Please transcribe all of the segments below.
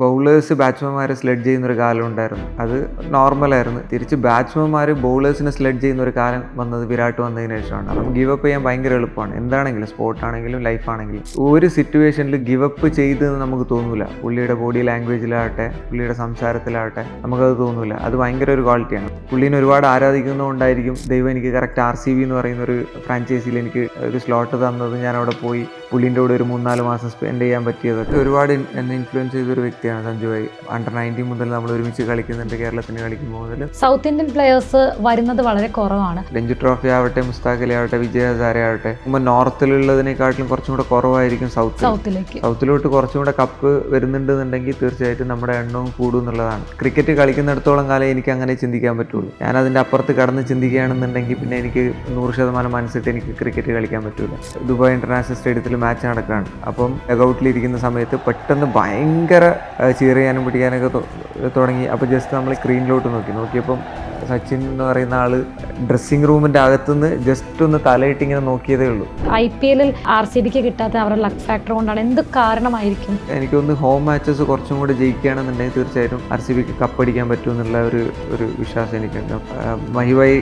Bowlers ബാറ്റ്സ്മാൻമാരെ SLED ചെയ്യുന്നൊരു കാലം ഉണ്ടായിരുന്നു. അത് നോർമലായിരുന്നു. തിരിച്ച് ബാറ്റ്സ്മാൻമാർ ബൗളേഴ്സിനെ സ്ലെഡ് ചെയ്യുന്ന ഒരു കാലം വന്നത് വിരാട് വന്നതിന് ശേഷമാണ്. അപ്പം ഗിവ് അപ്പ് ചെയ്യാൻ ഭയങ്കര എളുപ്പമാണ്. എന്താണെങ്കിലും സ്പോർട്ടാണെങ്കിലും ലൈഫാണെങ്കിലും ഒരു സിറ്റുവേഷനിൽ ഗിവ് അപ്പ് ചെയ്തെന്ന് നമുക്ക് തോന്നില്ല. പുള്ളിയുടെ ബോഡി ലാംഗ്വേജിലാകട്ടെ പുള്ളിയുടെ സംസാരത്തിലാകട്ടെ നമുക്കത് തോന്നില്ല. അത് ഭയങ്കര ഒരു ക്വാളിറ്റിയാണ്. പുള്ളീനെ ഒരുപാട് ആരാധിക്കുന്നതുകൊണ്ടായിരിക്കും ദൈവം എനിക്ക് കറക്റ്റ് RCB എന്ന് പറയുന്ന ഒരു ഫ്രാഞ്ചൈസിയിൽ എനിക്ക് ഒരു സ്ലോട്ട് തന്നത്. ഞാൻ അവിടെ പോയി പുള്ളീൻ്റെ കൂടെ ഒരു 3-4 മാസം സ്പെൻഡ് ചെയ്യാൻ പറ്റിയതൊക്കെ ഒരുപാട് എന്നെ ഇൻഫ്ലുവൻസ് ചെയ്തൊരു വ്യക്തിയാണ് സഞ്ജു ഭായ്. അണ്ടർ-19 മുതൽ നമ്മൾ ഒരുമിച്ച് കളിക്കുന്നുണ്ട്. കേരളത്തിന് കളിക്കുമ്പോൾ മുതൽ സൗത്ത് ഇന്ത്യൻ പ്ലെയേഴ്സ് വരുന്നത് വളരെ കുറവാണ്. രഞ്ജി ട്രോഫി ആവട്ടെ, മുസ്താഖ് അലി ആവട്ടെ, വിജയ് ഹസാരെ ആവട്ടെ, മുമ്പ് നോർത്തിലുള്ളതിനെക്കാട്ടിലും കുറച്ചും കൂടെ കുറവായിരിക്കും സൗത്തിലോട്ട് കുറച്ചും കൂടെ കപ്പ് വരുന്നുണ്ടെന്നുണ്ടെങ്കിൽ തീർച്ചയായിട്ടും നമ്മുടെ എണ്ണവും കൂടും എന്നുള്ളതാണ്. ക്രിക്കറ്റ് കളിക്കുന്നിടത്തോളം കാലം എനിക്ക് അങ്ങനെ ചിന്തിക്കാൻ പറ്റുള്ളൂ. ഞാൻ അതിൻ്റെ അപ്പുറത്ത് കടന്ന് ചിന്തിക്കുകയാണെന്നുണ്ടെങ്കിൽ പിന്നെ എനിക്ക് 100% മനസ്സിട്ട് എനിക്ക് ക്രിക്കറ്റ് കളിക്കാൻ പറ്റില്ല. ദുബായ് ഇന്റർനാഷണൽ സ്റ്റേഡിയത്തിൽ മാച്ച് നടക്കുകയാണ്. അപ്പം ഡഗൗട്ടിലിരിക്കുന്ന സമയത്ത് പെട്ടെന്ന് ഭയങ്കര ചീർ ചെയ്യാനും പിടിക്കാനൊക്കെ തുടങ്ങി. അപ്പോൾ ജസ്റ്റ് നമ്മൾ സ്ക്രീനിലോട്ട് നോക്കിയപ്പം സച്ചിൻ എന്ന് പറയുന്ന ആള് ഡ്രസ്സിംഗ് റൂമിൻ്റെ അകത്തുനിന്ന് ജസ്റ്റ് ഒന്ന് തലയിട്ട് ഇങ്ങനെ നോക്കിയതേ ഉള്ളൂ. IPL RCBക്ക് കിട്ടാത്ത അവരുടെ ലക്ക് ഫാക്ടർ കൊണ്ടാണ്. എന്ത് കാരണമായിരിക്കും? എനിക്കൊന്ന് ഹോം മാച്ചസ് കുറച്ചും കൂടി ജയിക്കുകയാണെന്നുണ്ടെങ്കിൽ തീർച്ചയായിട്ടും RCBക്ക് കപ്പടിക്കാൻ പറ്റും എന്നുള്ള ഒരു വിശ്വാസം എനിക്കുണ്ട്. മഹിബായി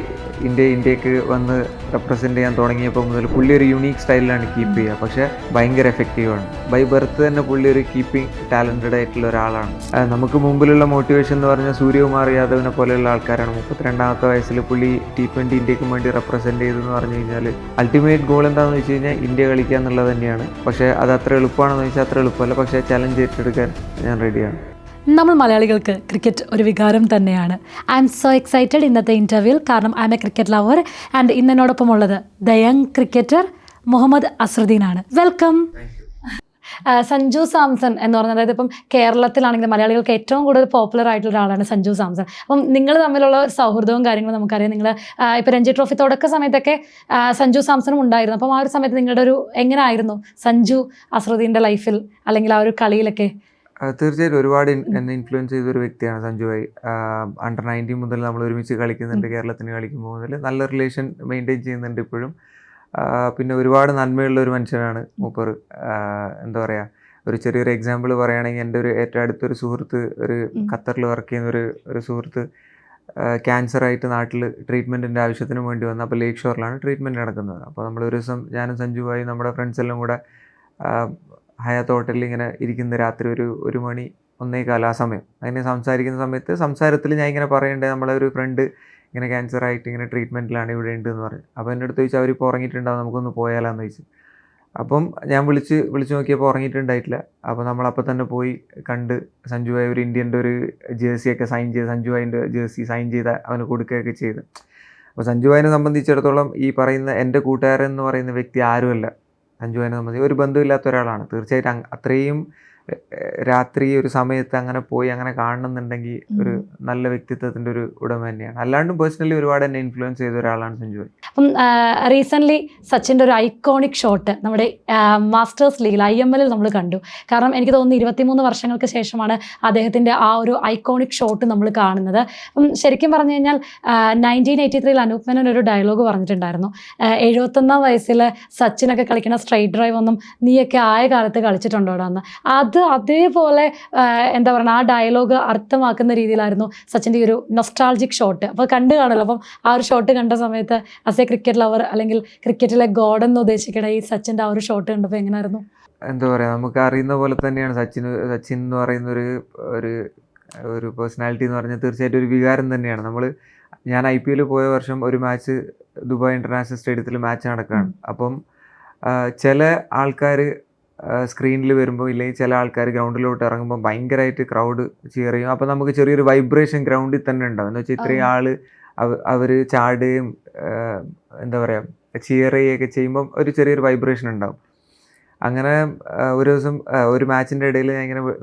ഇന്ത്യക്ക് വന്ന് റെപ്രസെൻറ്റ് ചെയ്യാൻ തുടങ്ങിയപ്പോൾ മുതൽ പുള്ളി ഒരു യൂണീക്ക് സ്റ്റൈലിലാണ് കീപ്പ് ചെയ്യുക. പക്ഷേ ഭയങ്കര എഫക്റ്റീവാണ്. ബൈ ബർത്ത് തന്നെ പുള്ളി ഒരു കീപ്പിംഗ് ടാലൻറ്റഡ് ആയിട്ടുള്ള ഒരാളാണ്. നമുക്ക് മുമ്പിലുള്ള മോട്ടിവേഷൻ എന്ന് പറഞ്ഞാൽ സൂര്യകുമാർ യാദവിനെ പോലെയുള്ള ആൾക്കാരാണ്. 32ാമത്തെ വയസ്സിൽ പുള്ളി T20 ഇന്ത്യക്ക് വേണ്ടി റെപ്രസെൻറ്റ് ചെയ്തെന്ന് പറഞ്ഞു കഴിഞ്ഞാൽ അൾട്ടിമേറ്റ് ഗോൾ എന്താണെന്ന് വെച്ച് കഴിഞ്ഞാൽ ഇന്ത്യ കളിക്കുക എന്നുള്ളത് തന്നെയാണ്. പക്ഷേ അത് അത്ര എളുപ്പമാണെന്ന് വെച്ചാൽ അത്ര എളുപ്പമല്ല. പക്ഷേ ചലഞ്ച് ഏറ്റെടുക്കാൻ ഞാൻ റെഡിയാണ്. നമ്മൾ മലയാളികൾക്ക് ക്രിക്കറ്റ് ഒരു വികാരം തന്നെയാണ്. ഐ എം സോ എക്സൈറ്റഡ് ഇന്നത്തെ ഇൻ്റർവ്യൂവിൽ. കാരണം I am a cricket lover and ഇന്ന് എന്നോടൊപ്പം ഉള്ളത് ദ യങ് ക്രിക്കറ്റർ മുഹമ്മദ് അസ്രുദ്ദീനാണ്. വെൽക്കം. സഞ്ജു സാംസൺ എന്ന് പറഞ്ഞാൽ, അതായത് ഇപ്പം കേരളത്തിലാണെങ്കിൽ മലയാളികൾക്ക് ഏറ്റവും കൂടുതൽ പോപ്പുലർ ആയിട്ടുള്ള ഒരാളാണ് സഞ്ജു സാംസൺ. അപ്പം നിങ്ങൾ തമ്മിലുള്ള സൗഹൃദവും കാര്യങ്ങളും നമുക്കറിയാം. നിങ്ങൾ ഇപ്പോൾ രഞ്ജി ട്രോഫി തുടക്ക സമയത്തൊക്കെ സഞ്ജു സാംസണും ഉണ്ടായിരുന്നു. അപ്പം ആ ഒരു സമയത്ത് നിങ്ങളുടെ ഒരു എങ്ങനെ ആയിരുന്നു സഞ്ജു അസ്രുദ്ദീൻ്റെ ലൈഫിൽ അല്ലെങ്കിൽ ആ ഒരു കളിയിലൊക്കെ? തീർച്ചയായിട്ടും ഒരുപാട് എന്നെ ഇൻഫ്ലുവൻസ് ചെയ്തൊരു വ്യക്തിയാണ് സഞ്ജു ഭായ്. അണ്ടർ-19 മുതൽ നമ്മൾ ഒരുമിച്ച് കളിക്കുന്നുണ്ട്. കേരളത്തിന് കളിക്കുമ്പോൾ മുതൽ നല്ല റിലേഷൻ മെയിൻറ്റെയിൻ ചെയ്യുന്നുണ്ട് ഇപ്പോഴും. പിന്നെ ഒരുപാട് നന്മയുള്ള ഒരു മനുഷ്യനാണ് മൂപ്പർ. എന്താ പറയുക, ഒരു ചെറിയൊരു എക്സാമ്പിൾ പറയുകയാണെങ്കിൽ എൻ്റെ ഒരു ഏറ്റവും അടുത്തൊരു സുഹൃത്ത്, ഒരു ഖത്തറിൽ വർക്ക് ചെയ്യുന്ന ഒരു സുഹൃത്ത് ക്യാൻസറായിട്ട് നാട്ടിൽ ട്രീറ്റ്മെൻറ്റിൻ്റെ ആവശ്യത്തിന് വേണ്ടി വന്നു. അപ്പോൾ ലേക്ക് ഷോറിലാണ് ട്രീറ്റ്മെൻറ്റ് നടക്കുന്നത്. അപ്പോൾ നമ്മൾ ഒരു ദിവസം ഞാനും സഞ്ജു ഭായി നമ്മുടെ ഫ്രണ്ട്സ് എല്ലാം കൂടെ ഹയാത്ത് ഹോട്ടലിൽ ഇങ്ങനെ ഇരിക്കുന്ന രാത്രി ഒരു 1 മണി 1:15 ആ സമയം അതിനെ സംസാരിക്കുന്ന സമയത്ത് സംസാരത്തിൽ ഞാൻ ഇങ്ങനെ പറയേണ്ടത് നമ്മളെ ഒരു ഫ്രണ്ട് ഇങ്ങനെ ക്യാൻസറായിട്ട് ഇങ്ങനെ ട്രീറ്റ്മെൻറ്റിലാണ് ഇവിടെ ഉണ്ട് എന്ന് പറഞ്ഞു. അപ്പോൾ എൻ്റെ അടുത്ത് ചോദിച്ചാൽ അവരിപ്പോൾ ഉറങ്ങിയിട്ടുണ്ടാവും, നമുക്കൊന്ന് പോയാലാന്ന് ചോദിച്ചു. അപ്പം ഞാൻ വിളിച്ച് നോക്കിയപ്പോൾ ഉറങ്ങിയിട്ടുണ്ടായിട്ടില്ല. അപ്പോൾ നമ്മളപ്പോൾ തന്നെ പോയി കണ്ട് സഞ്ജു ഭായ് ഒരു ഇന്ത്യൻ്റെ ഒരു ജേഴ്സിയൊക്കെ സൈൻ ചെയ്ത് സഞ്ജു ഭായിൻ്റെ ജേഴ്സി സൈൻ ചെയ്ത് അവന് കൊടുക്കുകയൊക്കെ ചെയ്ത്. അപ്പോൾ സഞ്ജു ഭായിനെ സംബന്ധിച്ചിടത്തോളം ഈ പറയുന്ന എൻ്റെ കൂട്ടുകാരൻ എന്ന് പറയുന്ന വ്യക്തി ആരുമല്ല. സഞ്ജു ഭായിനെ സംബന്ധിച്ച് ഒരു ബന്ധമില്ലാത്ത ഒരാളാണ്. തീർച്ചയായിട്ടും അത്രയും രാത്രി ഒരു സമയത്ത് അങ്ങനെ പോയി അങ്ങനെ കാണണമെന്നുണ്ടെങ്കിൽ ഒരു നല്ല വ്യക്തിത്വത്തിൻ്റെ ഒരു ഉടമ തന്നെയാണ്. അല്ലാണ്ടും പേഴ്സണലി ഒരുപാട് എന്നെ ഇൻഫ്ലുവൻസ് ചെയ്ത ഒരാളാണ് സഞ്ജു ഭായ്. അപ്പം റീസെൻ്റ്ലി സച്ചിൻ്റെ ഒരു ഐക്കോണിക് ഷോട്ട് നമ്മുടെ മാസ്റ്റേഴ്സ് ലീഗിൽ IML നമ്മൾ കണ്ടു. കാരണം എനിക്ക് തോന്നുന്നു 23 വർഷങ്ങൾക്ക് ശേഷമാണ് അദ്ദേഹത്തിൻ്റെ ആ ഒരു ഐക്കോണിക് ഷോട്ട് നമ്മൾ കാണുന്നത്. അപ്പം ശരിക്കും പറഞ്ഞു കഴിഞ്ഞാൽ 1983 അനൂപ് മേനോൻ ഒരു ഡയലോഗ് പറഞ്ഞിട്ടുണ്ടായിരുന്നു, 71ാം വയസ്സിൽ സച്ചിനൊക്കെ കളിക്കുന്ന സ്ട്രൈറ്റ് ഡ്രൈവ് ഒന്നും നീയൊക്കെ ആയ കാലത്ത് കളിച്ചിട്ടുണ്ടോടാ എന്ന്. അത് അതേപോലെ എന്താ പറയുക, ആ ഡയലോഗ് അർത്ഥമാക്കുന്ന രീതിയിലായിരുന്നു സച്ചിൻ്റെ ഈ ഒരു നൊസ്റ്റാൾജിക് ഷോട്ട്. അപ്പോൾ കണ്ടു കാണല്ലോ. അപ്പം ആ ഒരു ഷോട്ട് കണ്ട സമയത്ത് ആസ് എ ക്രിക്കറ്റ് ലവർ അല്ലെങ്കിൽ ക്രിക്കറ്റിലെ ഗോഡ് എന്ന് ഉദ്ദേശിക്കണ ഈ സച്ചിൻ്റെ ആ ഒരു ഷോട്ട് കണ്ടപ്പോൾ എങ്ങനെയായിരുന്നു? എന്താ പറയുക, നമുക്ക് അറിയുന്ന പോലെ തന്നെയാണ് സച്ചിൻ എന്ന് പറയുന്ന ഒരു പേഴ്സണാലിറ്റി എന്ന് പറഞ്ഞാൽ തീർച്ചയായിട്ടും ഒരു വികാരം തന്നെയാണ്. ഞാൻ IPL പോയ വർഷം ഒരു മാച്ച് ദുബായ് ഇന്റർനാഷണൽ സ്റ്റേഡിയത്തിൽ മാച്ച് നടക്കുകയാണ്. അപ്പം ചില ആൾക്കാർ സ്ക്രീനിൽ വരുമ്പോൾ ഇല്ലെങ്കിൽ ചില ആൾക്കാർ ഗ്രൗണ്ടിലോട്ട് ഇറങ്ങുമ്പോൾ ഭയങ്കരമായിട്ട് ക്രൗഡ് ചിയർ ചെയ്യും. അപ്പോൾ നമുക്ക് ചെറിയൊരു വൈബ്രേഷൻ ഗ്രൗണ്ടിൽ തന്നെ ഉണ്ടാവും. എന്ന് വെച്ചാൽ ഇത്രയും ആൾ അവർ ചാടുകയും എന്താ പറയുക ചിയർ ചെയ്യുകയൊക്കെ ചെയ്യുമ്പം ഒരു ചെറിയൊരു വൈബ്രേഷൻ ഉണ്ടാവും. അങ്ങനെ ഒരു ദിവസം ഒരു മാച്ചിൻ്റെ ഇടയിൽ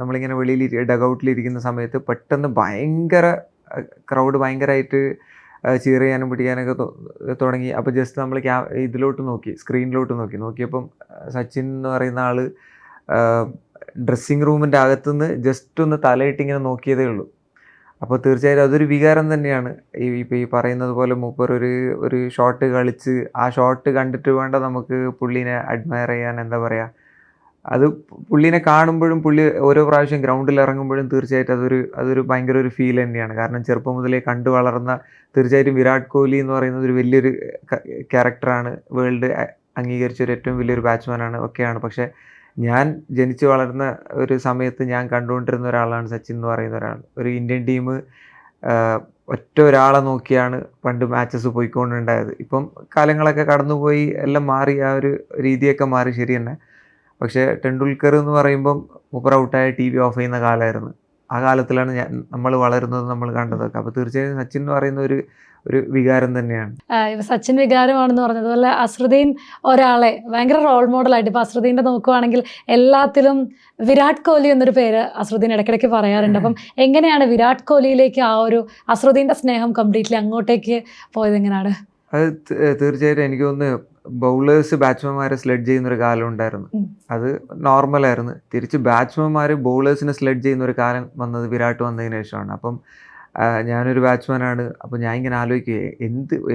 നമ്മളിങ്ങനെ വെളിയിൽ ഡഗൗട്ടിലിരിക്കുന്ന സമയത്ത് പെട്ടെന്ന് ഭയങ്കര ക്രൗഡ് ഭയങ്കരമായിട്ട് ചീർ ചെയ്യാനും പിടിക്കാനൊക്കെ തുടങ്ങി. അപ്പോൾ ജസ്റ്റ് നമ്മൾ സ്ക്രീനിലോട്ട് നോക്കിയപ്പം സച്ചിൻ എന്ന് പറയുന്ന ആൾ ഡ്രസ്സിംഗ് റൂമിൻ്റെ അകത്തുനിന്ന് ജസ്റ്റ് ഒന്ന് തലയിട്ട് ഇങ്ങനെ നോക്കിയതേ ഉള്ളൂ. അപ്പോൾ തീർച്ചയായിട്ടും അതൊരു വികാരം തന്നെയാണ്. ഇപ്പോൾ ഈ പറയുന്നത് പോലെ മൂപ്പർ ഒരു ഷോട്ട് കളിച്ച് ആ ഷോട്ട് കണ്ടിട്ട് വേണ്ട നമുക്ക് പുള്ളീനെ അഡ്മയർ ചെയ്യാൻ, എന്താ പറയുക, അത് പുള്ളീനെ കാണുമ്പോഴും പുള്ളി ഓരോ പ്രാവശ്യം ഗ്രൗണ്ടിൽ ഇറങ്ങുമ്പോഴും തീർച്ചയായിട്ടും അതൊരു ഭയങ്കര ഒരു ഫീൽ തന്നെയാണ്. കാരണം ചെറുപ്പം മുതലേ കണ്ടു വളർന്ന തീർച്ചയായിട്ടും വിരാട് കോഹ്ലി എന്ന് പറയുന്നത് ഒരു വലിയൊരു ക്യാരക്ടറാണ്. വേൾഡ് അംഗീകരിച്ച ഒരു ഏറ്റവും വലിയൊരു ബാറ്റ്സ്മാനാണ് ഒക്കെയാണ്. പക്ഷേ ഞാൻ ജനിച്ചു വളർന്ന ഒരു സമയത്ത് ഞാൻ കണ്ടുകൊണ്ടിരുന്ന ഒരാളാണ് സച്ചിൻ എന്ന് പറയുന്ന ഒരാൾ. ഒരു ഇന്ത്യൻ ടീം ഒറ്റ ഒരാളെ നോക്കിയാണ് പണ്ട് മാച്ചസ് പോയിക്കൊണ്ടുണ്ടായത്. ഇപ്പം കാലങ്ങളൊക്കെ കടന്നുപോയി, എല്ലാം മാറി, ആ ഒരു രീതിയൊക്കെ മാറി, ശരി തന്നെ. പക്ഷേ ടെണ്ടുൽക്കർ എന്ന് പറയുമ്പം മൂപ്പർ ഔട്ടായ TV ഓഫ് ചെയ്യുന്ന കാലമായിരുന്നു. ആ കാലത്തിലാണ് നമ്മൾ വളരുന്നത്, നമ്മൾ കണ്ടതൊക്കെ. അപ്പോൾ തീർച്ചയായും സച്ചിൻ എന്ന് പറയുന്ന ഒരു വികാരം തന്നെയാണ്. ഇപ്പൊ സച്ചിൻ വികാരമാണെന്ന് പറഞ്ഞതുപോലെ അസ്രുദ്ദീൻ ഒരാളെ ഭയങ്കര റോൾ മോഡലായിട്ട്, ഇപ്പൊ അസ്രുദ്ദീൻ്റെ നോക്കുവാണെങ്കിൽ എല്ലാത്തിലും വിരാട് കോഹ്ലി എന്നൊരു പേര് അസ്രുദ്ദീൻ ഇടയ്ക്കിടയ്ക്ക് പറയാറുണ്ട്. അപ്പം എങ്ങനെയാണ് വിരാട് കോഹ്ലിയിലേക്ക് ആ ഒരു അസ്രുദ്ദീൻ്റെ സ്നേഹം കംപ്ലീറ്റ്ലി അങ്ങോട്ടേക്ക് പോയത് എങ്ങനെയാണ്? അത് തീർച്ചയായിട്ടും എനിക്ക് തോന്നുന്നു ബൗളേഴ്സ് ബാറ്റ്സ്മാൻമാരെ സ്ലെഡ് ചെയ്യുന്നൊരു കാലം ഉണ്ടായിരുന്നു. അത് നോർമലായിരുന്നു. തിരിച്ച് ബാറ്റ്സ്മാൻമാർ ബൗളേഴ്സിനെ സ്ലെഡ് ചെയ്യുന്നൊരു കാലം വന്നത് വിരാട് വന്നതിന് ശേഷമാണ്. അപ്പം ഞാനൊരു ബാറ്റ്സ്മാനാണ്. അപ്പോൾ ഞാൻ ഇങ്ങനെ ആലോചിക്കുക,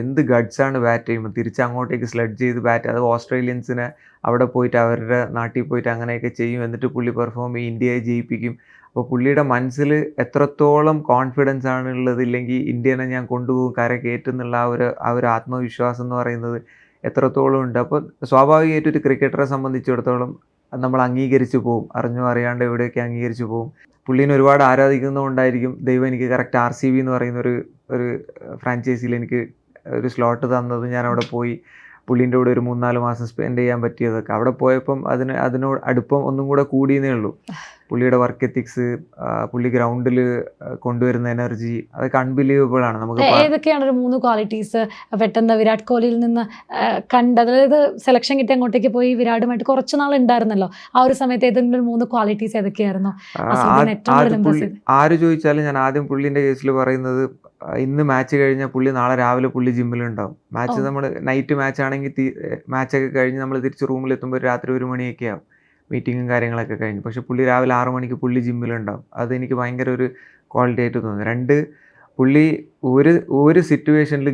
എന്ത് ഗഡ്സാണ് ബാറ്റ് ചെയ്യുമ്പോൾ തിരിച്ച് അങ്ങോട്ടേക്ക് സ്ലെഡ് ചെയ്ത് ബാറ്റ്, അത് ഓസ്ട്രേലിയൻസിനെ അവിടെ പോയിട്ട് അവരുടെ നാട്ടിൽ പോയിട്ട് അങ്ങനെയൊക്കെ ചെയ്യും, എന്നിട്ട് പുള്ളി പെർഫോം ചെയ്യും, ഇന്ത്യയെ ജയിപ്പിക്കും. അപ്പോൾ പുള്ളിയുടെ മനസ്സിൽ എത്രത്തോളം കോൺഫിഡൻസ് ആണ് ഉള്ളത്, ഇല്ലെങ്കിൽ ഇന്ത്യനെ ഞാൻ കൊണ്ടുപോകും, കര കയറ്റുന്നുള്ള ആ ഒരു ആത്മവിശ്വാസം എന്ന് പറയുന്നത് എത്രത്തോളം ഉണ്ട്. അപ്പോൾ സ്വാഭാവികമായിട്ടും ഒരു ക്രിക്കറ്ററെ സംബന്ധിച്ചിടത്തോളം നമ്മൾ അംഗീകരിച്ച് പോകും, അറിഞ്ഞോ അറിയാണ്ട് എവിടെയൊക്കെ അംഗീകരിച്ച് പോകും. പുള്ളീനെ ഒരുപാട് ആരാധിക്കുന്നതുകൊണ്ടായിരിക്കും ദൈവം എനിക്ക് കറക്റ്റ് RCB എന്ന് പറയുന്ന ഒരു ഫ്രാഞ്ചൈസിയിൽ എനിക്ക് ഒരു സ്ലോട്ട് തന്നത്. ഞാൻ അവിടെ പോയി പുള്ളീൻ്റെ കൂടെ ഒരു 3-4 മാസം സ്പെൻഡ് ചെയ്യാൻ പറ്റിയതൊക്കെ. അവിടെ പോയപ്പം അതിനോട് അടുപ്പം ഒന്നും കൂടെ കൂടിയെന്നേ ഉള്ളൂ. പുള്ളിയുടെ വർക്ക് എത്തിക്സ്, പുള്ളി ഗ്രൗണ്ടിൽ കൊണ്ടുവരുന്ന എനർജി, അതൊക്കെ അൺബിലീവബിൾ ആണ്. നമുക്ക് ഏതൊക്കെയാണ് ഒരു 3 ക്വാളിറ്റീസ് പെട്ടെന്ന് വിരാട് കോഹ്ലിയിൽ നിന്ന് കണ്ടത്? അതായത് സെലക്ഷൻ കിട്ടി അങ്ങോട്ടേക്ക് പോയി വിരാടുമായിട്ട് കുറച്ച് നാൾ ഉണ്ടായിരുന്നല്ലോ, ആ ഒരു സമയത്ത് ഏതെങ്കിലും 3 ക്വാളിറ്റീസ് ഏതൊക്കെയായിരുന്നു ആര് ചോദിച്ചാലും ഞാൻ ആദ്യം പുള്ളിൻ്റെ കേസിൽ പറയുന്നത്, ഇന്ന് മാച്ച് കഴിഞ്ഞാൽ പുള്ളി നാളെ രാവിലെ പുള്ളി ജിമ്മിലുണ്ടാവും. മാച്ച് നമ്മൾ നൈറ്റ് മാച്ച് ആണെങ്കിൽ മാച്ചൊക്കെ കഴിഞ്ഞ് നമ്മൾ തിരിച്ച് റൂമിലെത്തുമ്പോൾ രാത്രി 1 മണിയൊക്കെ ആവും, മീറ്റിങ്ങും കാര്യങ്ങളൊക്കെ കഴിഞ്ഞ്. പക്ഷെ പുള്ളി രാവിലെ 6 മണിക്ക് പുള്ളി ജിമ്മിലുണ്ടാവും. അതെനിക്ക് ഭയങ്കര ഒരു ക്വാളിറ്റി ആയിട്ട് തോന്നി. 2, പുള്ളി ഒരു സിറ്റുവേഷനിൽ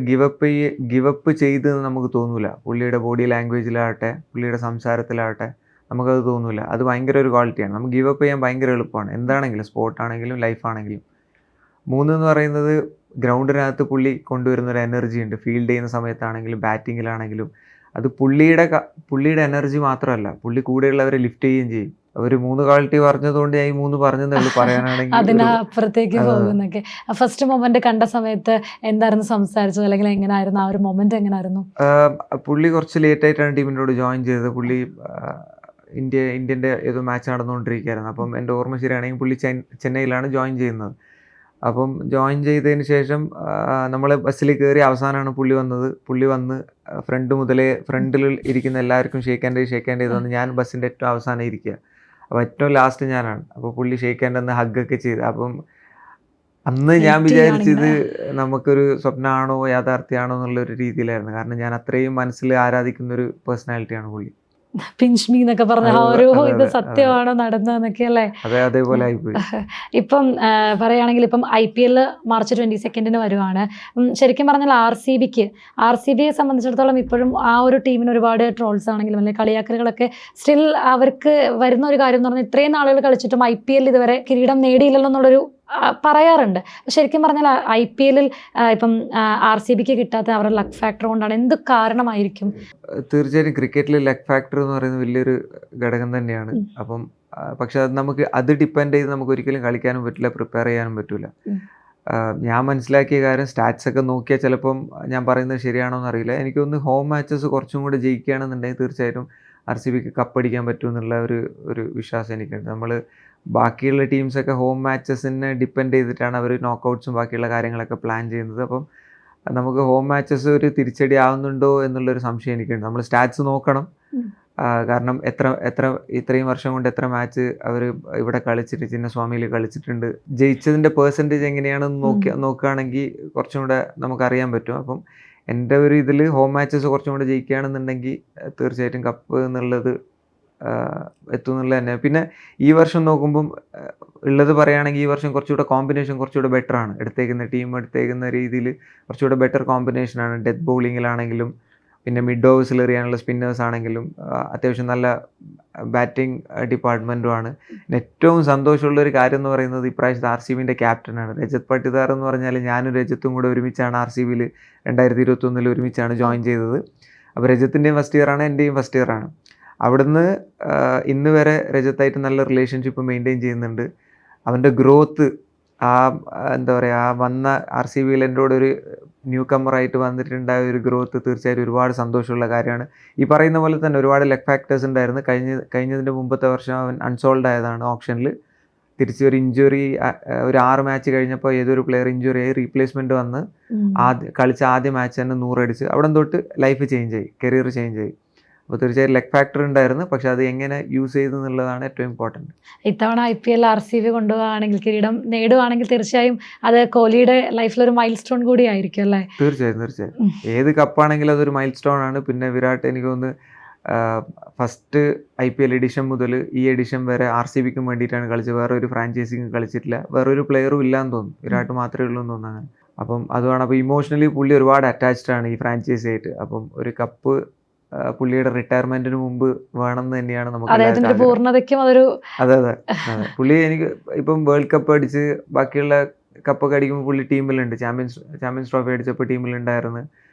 ഗിവപ്പ് ചെയ്തെന്ന് നമുക്ക് തോന്നൂല. പുള്ളിയുടെ ബോഡി ലാംഗ്വേജിലാവട്ടെ, പുള്ളിയുടെ സംസാരത്തിലാവട്ടെ, നമുക്കത് തോന്നൂല. അത് ഭയങ്കര ഒരു ക്വാളിറ്റിയാണ്. നമുക്ക് ഗിവപ്പ് ചെയ്യാൻ ഭയങ്കര എളുപ്പമാണ്, എന്താണെങ്കിലും, സ്പോർട്ടാണെങ്കിലും ലൈഫാണെങ്കിലും. 3 എന്ന് പറയുന്നത് ഗ്രൗണ്ടിനകത്ത് പുള്ളി കൊണ്ടുവരുന്നൊരു എനർജി ഉണ്ട്. ഫീൽഡ് ചെയ്യുന്ന സമയത്താണെങ്കിലും ബാറ്റിങ്ങിലാണെങ്കിലും അത് പുള്ളിയുടെ എനർജി മാത്രമല്ല, പുള്ളി കൂടെയുള്ളവരെ ലിഫ്റ്റ് ചെയ്യുകയും ചെയ്യും. ഒരു 3 ക്വാളിറ്റി പറഞ്ഞതുകൊണ്ട് ഞാൻ ഈ 3 പറഞ്ഞതേ ഉള്ളൂ. പറയാനാണെങ്കിൽ അതിനപ്പുറത്തേക്ക് പോകുന്നൊക്കെ. ഫസ്റ്റ് മൊമെന്റ് കണ്ട സമയത്ത് എന്തായിരുന്നു സംസാരിച്ചത്, അല്ലെങ്കിൽ എങ്ങനെയായിരുന്നു ആ ഒരു മൊമെന്റ്? എങ്ങനെയായിരുന്നു? പുള്ളി കുറച്ച് ലേറ്റ് ആയിട്ടാണ് ടീമിനോട് ജോയിൻ ചെയ്തത്. പുള്ളി ഇന്ത്യൻ്റെ ഏതോ മാച്ച് നടന്നുകൊണ്ടിരിക്കുകയായിരുന്നു. അപ്പം എൻ്റെ ഓർമ്മ ശരിയാണെങ്കിൽ പുള്ളി ചെന്നൈയിലാണ് ജോയിൻ ചെയ്യുന്നത്. അപ്പം ജോയിൻ ചെയ്തതിന് ശേഷം നമ്മൾ ബസ്സിൽ കയറി അവസാനമാണ് പുള്ളി വന്നത്. പുള്ളി വന്ന് ഫ്രണ്ടിൽ ഇരിക്കുന്ന എല്ലാവർക്കും ഷേക്ക് ഹാൻഡ് ചെയ്ത് വന്ന് ഞാൻ ബസ്സിൻ്റെ ഏറ്റവും അവസാനം ഇരിക്കുക. അപ്പോൾ ഏറ്റവും ലാസ്റ്റ് ഞാനാണ്. അപ്പോൾ പുള്ളി ഷേക്ക് ഹാൻഡ് എന്ന് ഹഗ്ഗൊക്കെ ചെയ്ത്. അപ്പം അന്ന് ഞാൻ വിചാരിച്ചത് നമുക്കൊരു സ്വപ്നമാണോ യാഥാർത്ഥ്യമാണോ എന്നുള്ളൊരു രീതിയിലായിരുന്നു. കാരണം ഞാൻ അത്രയും മനസ്സിൽ ആരാധിക്കുന്നൊരു പേഴ്സണാലിറ്റിയാണ് പുള്ളി. പിഞ്ച് മീ എന്നൊക്കെ പറഞ്ഞ ആ ഒരു ഇത് സത്യമാണോ നടന്നതെന്നൊക്കെ അല്ലേ? അതേപോലെ ആയിപ്പോയി. ഇപ്പം പറയുകയാണെങ്കിൽ ഇപ്പം IPL മാർച്ച് 22 വരുവാണ്. ശരിക്കും പറഞ്ഞാൽ RCBയെ സംബന്ധിച്ചിടത്തോളം ഇപ്പോഴും ആ ഒരു ടീമിന് ഒരുപാട് ട്രോൾസ് ആണെങ്കിലും അല്ലെങ്കിൽ കളിയാക്കലുകളൊക്കെ സ്റ്റിൽ അവർക്ക് വരുന്ന ഒരു കാര്യം എന്ന് പറഞ്ഞാൽ ഇത്രയും നാളുകൾ കളിച്ചിട്ടും IPL ഇതുവരെ കിരീടം നേടിയില്ലല്ലോ എന്നുള്ളൊരു പറയാറുണ്ട്. ശരിക്കും പറഞ്ഞാൽ IPL ഇപ്പം RCBക്ക് കിട്ടാത്ത അവരുടെ ലക്ക് ഫാക്ടർ കൊണ്ടാണ്. എന്ത് കാരണമായിരിക്കും? തീർച്ചയായും ക്രിക്കറ്റിൽ ലക്ക് ഫാക്ടർ എന്ന് പറയുന്നത് വലിയൊരു ഘടകം തന്നെയാണ്. അപ്പം പക്ഷെ അത് ഡിപ്പെൻഡ് ചെയ്ത് നമുക്ക് ഒരിക്കലും കളിക്കാനും പറ്റില്ല, പ്രിപ്പയർ ചെയ്യാനും പറ്റില്ല. ഞാൻ മനസ്സിലാക്കിയ കാര്യം, സ്റ്റാറ്റ്സ് ഒക്കെ നോക്കിയാൽ ചിലപ്പം ഞാൻ പറയുന്നത് ശരിയാണോ എന്നറിയില്ല, എനിക്കൊന്ന് ഹോം മാച്ചസ് കുറച്ചും കൂടെ ജയിക്കുകയാണെന്നുണ്ടെങ്കിൽ തീർച്ചയായിട്ടും RCBക്ക് കപ്പടിക്കാൻ പറ്റും എന്നുള്ള ഒരു വിശ്വാസം എനിക്കുണ്ട്. നമ്മൾ ബാക്കിയുള്ള ടീംസൊക്കെ ഹോം മാച്ചസിനെ ഡിപ്പെൻഡ് ചെയ്തിട്ടാണ് അവർ നോക്കൗട്ട്സും ബാക്കിയുള്ള കാര്യങ്ങളൊക്കെ പ്ലാൻ ചെയ്യുന്നത്. അപ്പം നമുക്ക് ഹോം മാച്ചസ് ഒരു തിരിച്ചടി ആവുന്നുണ്ടോ എന്നുള്ളൊരു സംശയം എനിക്കുണ്ട്. നമ്മൾ സ്റ്റാറ്റ്സ് നോക്കണം. കാരണം ഇത്രയും വർഷം കൊണ്ട് എത്ര മാച്ച് അവർ ഇവിടെ കളിച്ചിട്ട് ചിന്നസ്വാമിയിൽ കളിച്ചിട്ടുണ്ട്, ജയിച്ചതിൻ്റെ പേഴ്സൻറ്റേജ് എങ്ങനെയാണെന്ന് നോക്കുകയാണെങ്കിൽ കുറച്ചും കൂടെ നമുക്കറിയാൻ പറ്റും. അപ്പം എൻ്റെ ഒരു ഇതിൽ ഹോം മാച്ചസ് കുറച്ചും കൂടെ ജയിക്കുകയാണെന്നുണ്ടെങ്കിൽ തീർച്ചയായിട്ടും കപ്പ് എന്നുള്ളത് എത്തും എന്നുള്ളത് തന്നെ. പിന്നെ ഈ വർഷം നോക്കുമ്പം ഉള്ളത് പറയുകയാണെങ്കിൽ ഈ വർഷം കുറച്ചുകൂടെ കോമ്പിനേഷൻ കുറച്ചുകൂടെ ബെറ്ററാണ്. ടീം എടുത്തേക്കുന്ന രീതിയിൽ കുറച്ചുകൂടെ ബെറ്റർ കോമ്പിനേഷനാണ്. ഡെത്ത് ബൗളിങ്ങിലാണെങ്കിലും പിന്നെ മിഡ് ഓവേഴ്സിൽ എറിയാനുള്ള സ്പിന്നേഴ്സ് ആണെങ്കിലും അത്യാവശ്യം നല്ല ബാറ്റിംഗ് ഡിപ്പാർട്ട്മെൻറ്റുമാണ്. ഏറ്റവും സന്തോഷമുള്ളൊരു കാര്യം എന്ന് പറയുന്നത് ഇപ്രാവശ്യത്തെ RCBൻ്റെ ക്യാപ്റ്റനാണ് രജത് പട്ടിദാർ എന്ന് പറഞ്ഞാൽ. ഞാനും രജത്തും കൂടെ ഒരുമിച്ചാണ് RCBയിൽ 2021 ഒരുമിച്ചാണ് ജോയിൻ ചെയ്തത്. അപ്പോൾ രജത്തിൻ്റെയും ഫസ്റ്റ് ഇയറാണ്, എൻ്റെയും ഫസ്റ്റ് ഇയറാണ്. അവിടുന്ന് ഇന്ന് വരെ രജത്തായിട്ട് നല്ല റിലേഷൻഷിപ്പ് മെയിൻറ്റെയിൻ ചെയ്യുന്നുണ്ട്. അവൻ്റെ ഗ്രോത്ത് എന്താ പറയുക, വന്ന RCBയിൽ എൻ്റെ കൂടെ ഒരു ന്യൂ കമ്മറായിട്ട് വന്നിട്ടുണ്ടായ ഒരു ഗ്രോത്ത് തീർച്ചയായിട്ടും ഒരുപാട് സന്തോഷമുള്ള കാര്യമാണ്. ഈ പറയുന്ന പോലെ തന്നെ ഒരുപാട് ലെഗ് ഫാക്ടേഴ്സ് ഉണ്ടായിരുന്നു. കഴിഞ്ഞതിൻ്റെ മുമ്പത്തെ വർഷം അവൻ അൺസോൾഡ് ആയതാണ് ഓപ്ഷനിൽ. തിരിച്ച് ഒരു ഇഞ്ചുറി, ഒരു 6 മാച്ച് കഴിഞ്ഞപ്പോൾ ഏതൊരു പ്ലെയർ ഇഞ്ചുറി ആയി റീപ്ലേസ്മെൻറ്റ് വന്ന് കളിച്ച ആദ്യ മാച്ച് തന്നെ 100 അടിച്ച് അവിടെ തൊട്ട് ലൈഫ് ചേഞ്ച് ആയി, കരിയർ ചേഞ്ച് ആയി. അപ്പോൾ തീർച്ചയായും ലെഗ് ഫാക്ടർ ഉണ്ടായിരുന്നു, പക്ഷെ അത് എങ്ങനെ യൂസ് ചെയ്തു എന്നുള്ളതാണ് ഏറ്റവും ഇമ്പോർട്ടൻറ്റ്. ഇത്തവണ IPL RCB കൊണ്ടുപോകുകയാണെങ്കിൽ, കിരീടം നേടുകയാണെങ്കിൽ തീർച്ചയായും അത് കോഹ്ലിയുടെ ലൈഫിലൊരു മൈൽ സ്റ്റോൺ കൂടി ആയിരിക്കും അല്ലേ? തീർച്ചയായും ഏത് കപ്പാണെങ്കിലും അതൊരു മൈൽ സ്റ്റോൺ ആണ്. പിന്നെ വിരാട് എനിക്ക് തോന്നുന്നു ഫസ്റ്റ് IPL എഡിഷൻ മുതൽ ഈ എഡിഷൻ വരെ RCBക്കും വേണ്ടിയിട്ടാണ് കളിച്ചത്. വേറെ ഒരു ഫ്രാഞ്ചൈസിക്കും കളിച്ചിട്ടില്ല, വേറൊരു പ്ലെയറും ഇല്ലാന്ന് തോന്നുന്നു. വിരാട് മാത്രമേ ഉള്ളൂ എന്ന് തോന്നുന്നു. അപ്പം അതുമാണ്. അപ്പോൾ ഇമോഷണലി പുള്ളി ഒരുപാട് അറ്റാച്ച്ഡ് ആണ് ഈ ഫ്രാഞ്ചൈസി ആയിട്ട്. അപ്പം ഒരു കപ്പ് പുള്ളിയുടെ റിട്ടയർമെന്റിന് മുമ്പ് വേണമെന്ന് തന്നെയാണ് നമുക്ക് പൂർണ്ണതയ്ക്കും അതൊരു. അതെ. പുള്ളി എനിക്ക് ഇപ്പം വേൾഡ് കപ്പ് അടിച്ച് ബാക്കിയുള്ള കപ്പൊക്കെ അടിക്കുമ്പോൾ പുള്ളി ടീമിലുണ്ട്. ചാമ്പ്യൻസ് ട്രോഫി അടിച്ചപ്പോൾ ടീമിലുണ്ടായിരുന്നു,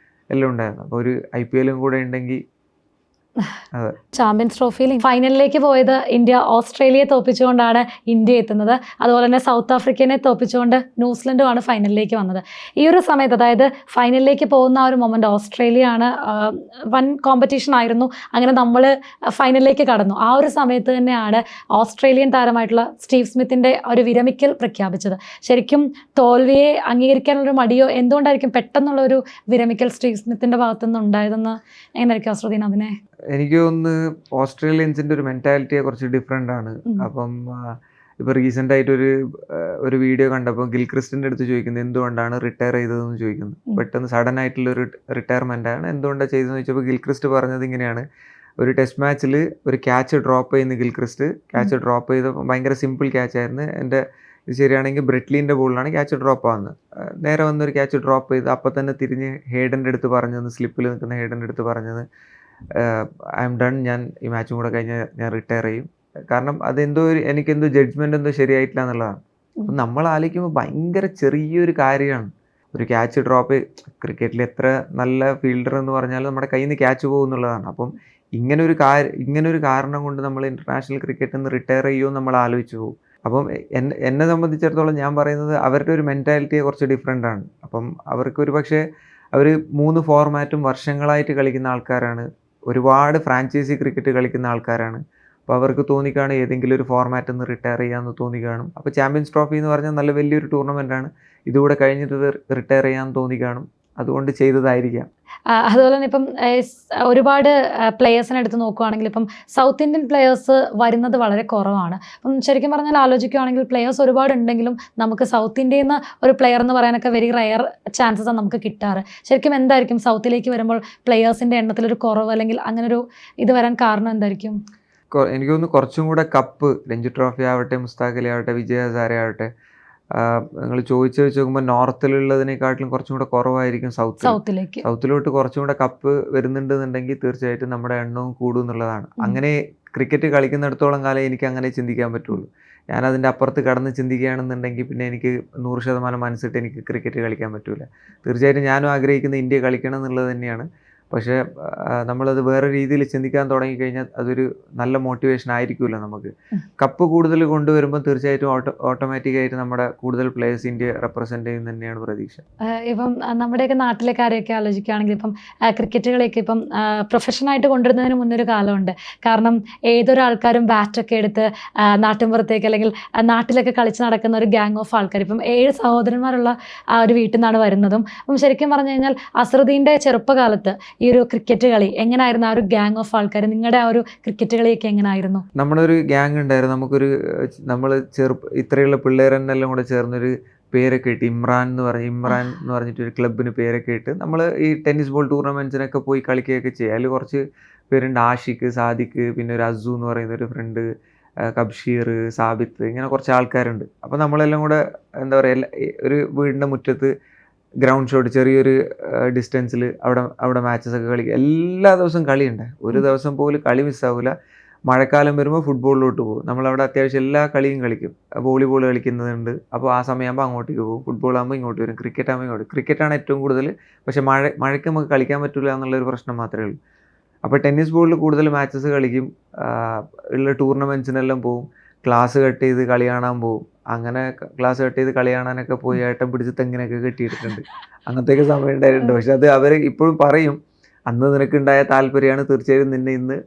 എല്ലാം ഉണ്ടായിരുന്നു. അപ്പോൾ ഒരു IPLും കൂടെ ഉണ്ടെങ്കിൽ. ചാമ്പ്യൻസ് ട്രോഫിയിൽ ഫൈനലിലേക്ക് പോയത് ഇന്ത്യ ഓസ്ട്രേലിയയെ തോൽപ്പിച്ചുകൊണ്ടാണ് ഇന്ത്യ എത്തുന്നത്. അതുപോലെ തന്നെ സൗത്ത് ആഫ്രിക്കനെ തോൽപ്പിച്ചുകൊണ്ട് ന്യൂസിലൻഡുമാണ് ഫൈനലിലേക്ക് വന്നത്. ഈ ഒരു സമയത്ത്, അതായത് ഫൈനലിലേക്ക് പോകുന്ന ആ ഒരു മൊമെന്റ്, ഓസ്ട്രേലിയ ആണ് വൻ കോമ്പറ്റീഷൻ ആയിരുന്നു. അങ്ങനെ നമ്മൾ ഫൈനലിലേക്ക് കടന്നു. ആ ഒരു സമയത്ത് തന്നെയാണ് ഓസ്ട്രേലിയൻ താരമായിട്ടുള്ള സ്റ്റീവ് സ്മിത്തിൻ്റെ ഒരു വിരമിക്കൽ പ്രഖ്യാപിച്ചത്. ശരിക്കും തോൽവിയെ അംഗീകരിക്കാനുള്ളൊരു മടിയോ എന്തുകൊണ്ടായിരിക്കും പെട്ടെന്നുള്ള ഒരു വിരമിക്കൽ സ്റ്റീവ് സ്മിത്തിൻ്റെ ഭാഗത്തുനിന്ന് ഉണ്ടായതെന്ന് എങ്ങനെയായിരിക്കും അസ്രുദ്ദീൻ അതിനെ? എനിക്ക് തോന്നുന്നു ഓസ്ട്രേലിയൻസിൻ്റെ ഒരു മെൻറ്റാലിറ്റിയെ കുറച്ച് ഡിഫറെൻ്റ് ആണ്. അപ്പം ഇപ്പോൾ റീസെൻ്റ് ആയിട്ട് ഒരു വീഡിയോ കണ്ടപ്പോൾ ഗിൽക്രിസ്റ്റിൻ്റെ അടുത്ത് ചോദിക്കുന്നത് എന്തുകൊണ്ടാണ് റിട്ടയർ ചെയ്തതെന്ന് ചോദിക്കുന്നു. പെട്ടെന്ന് സഡൻ ആയിട്ടുള്ളൊരു റിട്ടയർമെൻറ്റാണ്, എന്തുകൊണ്ടാണ് ചെയ്തതെന്ന് ചോദിച്ചപ്പോൾ ഗിൽക്രിസ്റ്റ് പറഞ്ഞത് ഇങ്ങനെയാണ്: ഒരു ടെസ്റ്റ് മാച്ചിൽ ഒരു ക്യാച്ച് ഡ്രോപ്പ് ചെയ്യുന്ന ഗിൽക്രിസ്റ്റ് ക്യാച്ച് ഡ്രോപ്പ് ചെയ്തപ്പോൾ ഭയങ്കര സിമ്പിൾ ക്യാച്ച് ആയിരുന്നു. എൻ്റെ ഇത് ശരിയാണെങ്കിൽ ബ്രെറ്റ്ലീൻ്റെ ബോളിലാണ് ക്യാച്ച് ഡ്രോപ്പ് ആവുന്നത്. നേരെ വന്നൊരു ക്യാച്ച് ഡ്രോപ്പ് ചെയ്ത് അപ്പോൾ തന്നെ തിരിഞ്ഞ് ഹേഡൻ്റെ അടുത്ത് പറഞ്ഞത്, സ്ലിപ്പിൽ നിൽക്കുന്ന ഹേഡൻ്റെ അടുത്ത് പറഞ്ഞത്, ഐ എം ഡൺ, ഞാൻ ഈ മാച്ചും കൂടെ കഴിഞ്ഞ് ഞാൻ റിട്ടയർ ചെയ്യും. കാരണം അതെന്തോ എനിക്കെന്തോ ജഡ്ജ്മെൻ്റ് എന്തോ ശരിയായിട്ടില്ല എന്നുള്ളതാണ്. അപ്പം നമ്മൾ ആലോചിക്കുമ്പോൾ ഭയങ്കര ചെറിയൊരു കാര്യമാണ് ഒരു ക്യാച്ച് ഡ്രോപ്പ്. ക്രിക്കറ്റിൽ എത്ര നല്ല ഫീൽഡർ എന്ന് പറഞ്ഞാൽ നമ്മുടെ കയ്യിൽ നിന്ന് ക്യാച്ച് പോകും എന്നുള്ളതാണ്. അപ്പം ഇങ്ങനൊരു കാരണം കൊണ്ട് നമ്മൾ ഇൻ്റർനാഷണൽ ക്രിക്കറ്റിൽ നിന്ന് റിട്ടയർ ചെയ്യുമോ നമ്മൾ ആലോചിച്ച് പോകും. അപ്പം എന്നെ സംബന്ധിച്ചിടത്തോളം ഞാൻ പറയുന്നത് അവരുടെ ഒരു മെൻറ്റാലിറ്റിയെ കുറച്ച് ഡിഫറെൻ്റ് ആണ്. അപ്പം അവർക്കൊരു പക്ഷേ അവർ 3 ഫോർമാറ്റും വർഷങ്ങളായിട്ട് കളിക്കുന്ന ആൾക്കാരാണ്, ഒരുപാട് ഫ്രാഞ്ചൈസി ക്രിക്കറ്റ് കളിക്കുന്ന ആൾക്കാരാണ്. അപ്പോൾ അവർക്ക് തോന്നിക്കാണും ഏതെങ്കിലും ഒരു ഫോർമാറ്റിൽ നിന്ന് റിട്ടയർ ചെയ്യാമെന്ന് തോന്നിക്കാണും. അപ്പോൾ ചാമ്പ്യൻസ് ട്രോഫി എന്ന് പറഞ്ഞാൽ നല്ല വലിയൊരു ടൂർണമെൻറ്റാണ്, ഇതുകൂടെ കഴിഞ്ഞിട്ട് റിട്ടയർ ചെയ്യാമെന്ന് തോന്നിക്കാണും, അതുകൊണ്ട് ചെയ്തതായിരിക്കാം. അതുപോലെ തന്നെ ഇപ്പം ഒരുപാട് പ്ലെയേഴ്സിനെ എടുത്ത് നോക്കുകയാണെങ്കിൽ ഇപ്പം സൗത്ത് ഇന്ത്യൻ പ്ലെയേഴ്സ് വരുന്നത് വളരെ കുറവാണ്. അപ്പം ശരിക്കും പറഞ്ഞാൽ ആലോചിക്കുകയാണെങ്കിൽ പ്ലെയേഴ്സ് ഒരുപാട് ഉണ്ടെങ്കിലും നമുക്ക് സൗത്ത് ഇന്ത്യയിൽ നിന്ന് ഒരു പ്ലെയർ എന്ന് പറയാനൊക്കെ വെരി റെയർ ചാൻസസാണ് നമുക്ക് കിട്ടാറ്. ശരിക്കും എന്തായിരിക്കും സൗത്തിലേക്ക് വരുമ്പോൾ പ്ലെയേഴ്സിൻ്റെ എണ്ണത്തിലൊരു കുറവ്, അല്ലെങ്കിൽ അങ്ങനൊരു ഇത് വരാൻ കാരണം എന്തായിരിക്കും? എനിക്ക് തോന്നുന്നു കുറച്ചും കൂടെ കപ്പ്, രഞ്ജി ട്രോഫി ആവട്ടെ, മുസ്താഖ് അലി ആവട്ടെ, വിജയ് ഹസാരെ ആവട്ടെ, നിങ്ങൾ ചോദിച്ചു വെച്ച് നോക്കുമ്പോൾ നോർത്തിലുള്ളതിനെക്കാട്ടിലും കുറച്ചും കൂടെ കുറവായിരിക്കും സൗത്തിലോട്ട് കുറച്ചും കൂടെ കപ്പ് വരുന്നുണ്ടെന്നുണ്ടെങ്കിൽ തീർച്ചയായിട്ടും നമ്മുടെ എണ്ണവും കൂടും എന്നുള്ളതാണ്. അങ്ങനെ ക്രിക്കറ്റ് കളിക്കുന്നിടത്തോളം കാലം എനിക്ക് അങ്ങനെ ചിന്തിക്കാൻ പറ്റുള്ളൂ. ഞാനതിൻ്റെ അപ്പുറത്ത് കടന്ന് ചിന്തിക്കുകയാണെന്നുണ്ടെങ്കിൽ പിന്നെ എനിക്ക് 100% മനസ്സിട്ട് എനിക്ക് ക്രിക്കറ്റ് കളിക്കാൻ പറ്റില്ല. തീർച്ചയായിട്ടും ഞാനും ആഗ്രഹിക്കുന്ന ഇന്ത്യ കളിക്കണം എന്നുള്ളത് തന്നെയാണ്. പക്ഷേ നമ്മളത് വേറെ രീതിയിൽ ചിന്തിക്കാൻ തുടങ്ങിക്കഴിഞ്ഞാൽ അതൊരു നല്ല മോട്ടിവേഷൻ ആയിരിക്കുമല്ലോ നമുക്ക്. കപ്പ് കൂടുതൽ കൊണ്ടുവരുമ്പോൾ തീർച്ചയായിട്ടും ഓട്ടോമാറ്റിക്കായിട്ട് നമ്മുടെ കൂടുതൽ പ്ലേയേഴ്സ് ഇന്ത്യ റെപ്രസെൻ്റ് ചെയ്യുന്ന തന്നെയാണ് പ്രതീക്ഷ. ഇപ്പം നമ്മുടെയൊക്കെ നാട്ടിലെ കാര്യമൊക്കെ ആലോചിക്കുകയാണെങ്കിൽ ഇപ്പം ക്രിക്കറ്റ് കളിയൊക്കെ ഇപ്പം പ്രൊഫഷനായിട്ട് കൊണ്ടുവരുന്നതിന് മുന്നൊരു കാലമുണ്ട്. കാരണം ഏതൊരാൾക്കാരും ബാറ്റൊക്കെ എടുത്ത് നാട്ടിൻപുറത്തേക്ക് അല്ലെങ്കിൽ നാട്ടിലൊക്കെ കളിച്ച് നടക്കുന്ന ഒരു ഗ്യാങ് ഓഫ് ആൾക്കാർ, ഇപ്പം 7 സഹോദരന്മാരുള്ള ആ ഒരു വീട്ടിൽ നിന്നാണ് വരുന്നതും. അപ്പം ശരിക്കും പറഞ്ഞു കഴിഞ്ഞാൽ അസ്രുദ്ദീൻ്റെ ചെറുപ്പകാലത്ത് ഈ ഒരു ക്രിക്കറ്റ് കളി എങ്ങനെയായിരുന്നു? ആ ഒരു ഗ്യാങ് ഓഫ് ആൾക്കാർ, നിങ്ങളുടെ ആ ഒരു ക്രിക്കറ്റ് കളിയൊക്കെ എങ്ങനെയായിരുന്നു? നമ്മുടെ ഒരു ഗ്യാങ് ഉണ്ടായിരുന്നു. നമ്മൾ ഇത്രയുള്ള പിള്ളേരെന്നെല്ലാം കൂടെ ചേർന്നൊരു പേരൊക്കെ ഇട്ട് ഇമ്രാൻ എന്ന് പറഞ്ഞിട്ടൊരു ക്ലബിന് പേരൊക്കെ ഇട്ട് നമ്മൾ ഈ ടെന്നീസ് ബോൾ ടൂർണമെൻറ്റ്സിനൊക്കെ പോയി കളിക്കുകയൊക്കെ ചെയ്യുക. അതിൽ കുറച്ച് പേരുണ്ട്, ആഷിഖ്, സാദിഖ്, പിന്നെ ഒരു അസു എന്ന് പറയുന്ന ഒരു ഫ്രണ്ട്, കബ്ഷീർ, സാബിത്ത്, ഇങ്ങനെ കുറച്ച് ആൾക്കാരുണ്ട്. അപ്പോൾ നമ്മളെല്ലാം കൂടെ എന്താ പറയുക, ഒരു വീടിൻ്റെ മുറ്റത്ത് ഗ്രൗണ്ട് ഷോട്ട് ചെറിയൊരു ഡിസ്റ്റൻസിൽ അവിടെ മാച്ചസ് ഒക്കെ കളിക്കുക. എല്ലാ ദിവസവും കളിയുണ്ട്. ഒരു ദിവസം പോലും കളി മിസ്സാവില്ല. മഴക്കാലം വരുമ്പോൾ ഫുട്ബോളിലോട്ട് പോകും. നമ്മളവിടെ അത്യാവശ്യം എല്ലാ കളിയും കളിക്കും. വോളിബോൾ കളിക്കുന്നുണ്ട്. അപ്പോൾ ആ സമയമാകുമ്പോൾ അങ്ങോട്ടേക്ക് പോകും. ഫുട്ബോൾ ആകുമ്പോൾ ഇങ്ങോട്ട് വരും. ക്രിക്കറ്റ് ആകുമ്പോൾ ഇങ്ങോട്ട്. ക്രിക്കറ്റാണ് ഏറ്റവും കൂടുതൽ. പക്ഷേ മഴയ്ക്ക് നമുക്ക് കളിക്കാൻ പറ്റില്ല എന്നുള്ളൊരു പ്രശ്നം മാത്രമേ ഉള്ളൂ. അപ്പോൾ ടെന്നീസ് ബോളിൽ കൂടുതൽ മാച്ചസ് കളിക്കും. ഉള്ള ടൂർണമെൻറ്റ്സിനെല്ലാം പോകും. ക്ലാസ് കട്ട് ചെയ്ത് കളി കാണാൻ പോകും. അങ്ങനെ ക്ലാസ് കട്ട് ചെയ്ത് കളി കാണാനൊക്കെ പോയി ഏട്ടൻ പിടിച്ച് തെങ്ങിനൊക്കെ കെട്ടിയിട്ടുണ്ട്. അങ്ങനത്തെയൊക്കെ സമയം ഉണ്ടായിട്ടുണ്ട്. പക്ഷെ അത് അവർ ഇപ്പോഴും പറയും, അന്ന് നിനക്കുണ്ടായ താല്പര്യമാണ് തീർച്ചയായും നിന്നെ ഇന്ന്